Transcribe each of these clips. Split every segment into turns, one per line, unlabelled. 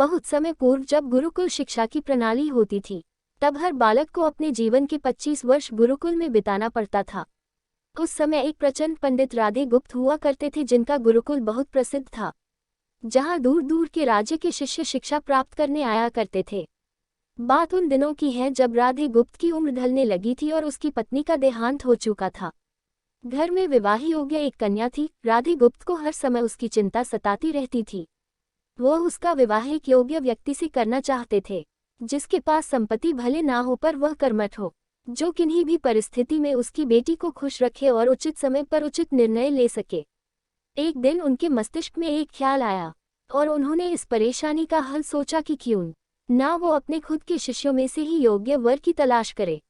बहुत समय पूर्व जब गुरुकुल शिक्षा की प्रणाली होती थी, तब हर बालक को अपने जीवन के 25 वर्ष गुरुकुल में बिताना पड़ता था। उस समय एक प्रचंड पंडित राधे गुप्त हुआ करते थे, जिनका गुरुकुल बहुत प्रसिद्ध था, जहां दूर दूर के राज्य के शिष्य शिक्षा प्राप्त करने आया करते थे। बात उन दिनों की है जब राधे गुप्त की उम्र ढलने लगी थी और उसकी पत्नी का देहांत हो चुका था। घर में विवाह योग्य एक कन्या थी। राधे गुप्त को हर समय उसकी चिंता सताती रहती थी। वह उसका विवाह एक योग्य व्यक्ति से करना चाहते थे, जिसके पास संपत्ति भले ना हो पर वह कर्मठ हो, जो किन्हीं भी परिस्थिति में उसकी बेटी को खुश रखे और उचित समय पर उचित निर्णय ले सके। एक दिन उनके मस्तिष्क में एक ख्याल आया और उन्होंने इस परेशानी का हल सोचा कि क्यों ना वो अपने खुद के शिष्यों में से ही योग्य वर की तलाश करे।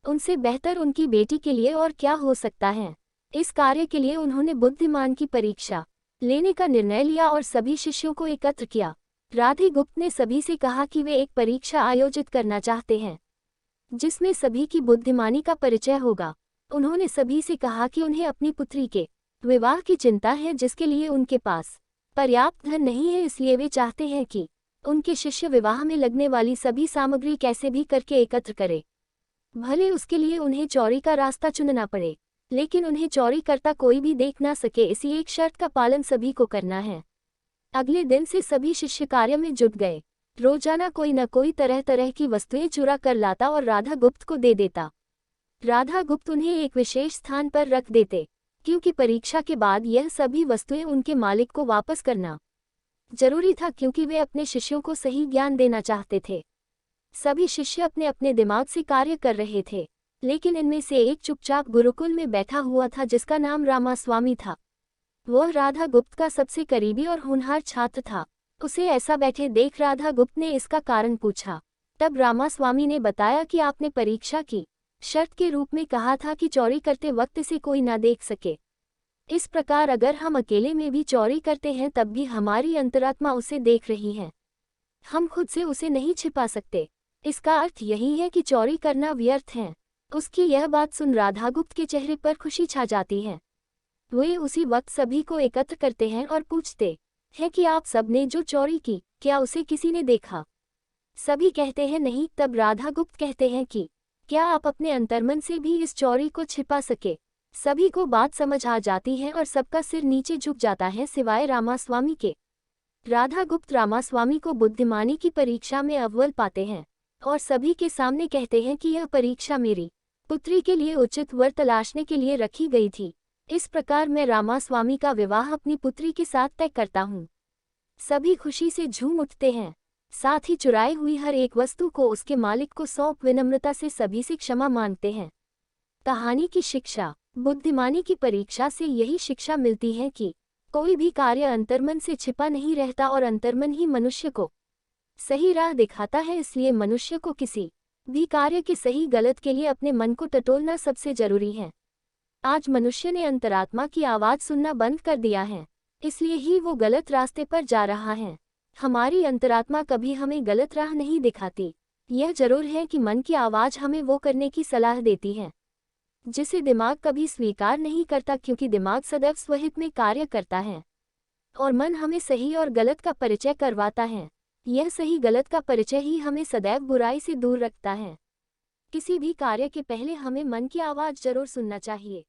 उनसे बेहतर उनकी बेटी के लिए और क्या हो सकता है। इस कार्य के लिए उन्होंने बुद्धिमान की परीक्षा लेने का निर्णय लिया और सभी शिष्यों को एकत्र किया। राधे गुप्त ने सभी से कहा कि वे एक परीक्षा आयोजित करना चाहते हैं, जिसमें सभी की बुद्धिमानी का परिचय होगा। उन्होंने सभी से कहा कि उन्हें अपनी पुत्री के विवाह की चिंता है, जिसके लिए उनके पास पर्याप्त धन नहीं है। इसलिए वे चाहते हैं कि उनके शिष्य विवाह में लगने वाली सभी सामग्री कैसे भी करके एकत्र करें। भले उसके लिए उन्हें चोरी का रास्ता चुनना पड़े, लेकिन उन्हें चोरी करता कोई भी देख ना सके, इसी एक शर्त का पालन सभी को करना है। अगले दिन से सभी शिष्य कार्य में जुट गए। रोजाना कोई न कोई तरह तरह की वस्तुएं चुरा कर लाता और राधा गुप्त को दे देता। राधा गुप्त उन्हें एक विशेष स्थान पर रख देते, क्योंकि परीक्षा के बाद यह सभी वस्तुएं उनके मालिक को वापस करना जरूरी था, क्योंकि वे अपने शिष्यों को सही ज्ञान देना चाहते थे। सभी शिष्य अपने अपने दिमाग से कार्य कर रहे थे, लेकिन इनमें से एक चुपचाप गुरुकुल में बैठा हुआ था, जिसका नाम रामास्वामी था। वह राधा गुप्त का सबसे करीबी और होनहार छात्र था। उसे ऐसा बैठे देख राधा गुप्त ने इसका कारण पूछा। तब रामास्वामी ने बताया कि आपने परीक्षा की शर्त के रूप में कहा था कि चोरी करते वक्त इसे कोई ना देख सके। इस प्रकार अगर हम अकेले में भी चोरी करते हैं तब भी हमारी अंतरात्मा उसे देख रही है। हम खुद से उसे नहीं छिपा सकते। इसका अर्थ यही है कि चोरी करना व्यर्थ है। उसकी यह बात सुन राधा गुप्त के चेहरे पर खुशी छा जाती है। वे उसी वक्त सभी को एकत्र करते हैं और पूछते हैं कि आप सबने जो चोरी की, क्या उसे किसी ने देखा? सभी कहते हैं नहीं। तब राधा गुप्त कहते हैं कि क्या आप अपने अंतर्मन से भी इस चोरी को छिपा सके? सभी को बात समझ आ जाती है और सबका सिर नीचे झुक जाता है, सिवाय रामास्वामी के। राधा गुप्त रामास्वामी को बुद्धिमानी की परीक्षा में अव्वल पाते हैं और सभी के सामने कहते हैं कि यह परीक्षा मेरी पुत्री के लिए उचित वर तलाशने के लिए रखी गई थी। इस प्रकार मैं रामास्वामी का विवाह अपनी पुत्री के साथ तय करता हूँ। सभी खुशी से झूम उठते हैं। साथ ही चुराई हुई हर एक वस्तु को उसके मालिक को सौंप विनम्रता से सभी से क्षमा मांगते हैं। कहानी की शिक्षा। बुद्धिमानी की परीक्षा से यही शिक्षा मिलती है कि कोई भी कार्य अंतर्मन से छिपा नहीं रहता और अंतर्मन ही मनुष्य को सही राह दिखाता है। इसलिए मनुष्य को किसी भी कार्य के सही गलत के लिए अपने मन को टटोलना सबसे जरूरी है। आज मनुष्य ने अंतरात्मा की आवाज़ सुनना बंद कर दिया है, इसलिए ही वो गलत रास्ते पर जा रहा है। हमारी अंतरात्मा कभी हमें गलत राह नहीं दिखाती। यह जरूर है कि मन की आवाज़ हमें वो करने की सलाह देती है जिसे दिमाग कभी स्वीकार नहीं करता, क्योंकि दिमाग सदैव स्वहित में कार्य करता है और मन हमें सही और गलत का परिचय करवाता है। यह सही गलत का परिचय ही हमें सदैव बुराई से दूर रखता है। किसी भी कार्य के पहले हमें मन की आवाज़ जरूर सुनना चाहिए।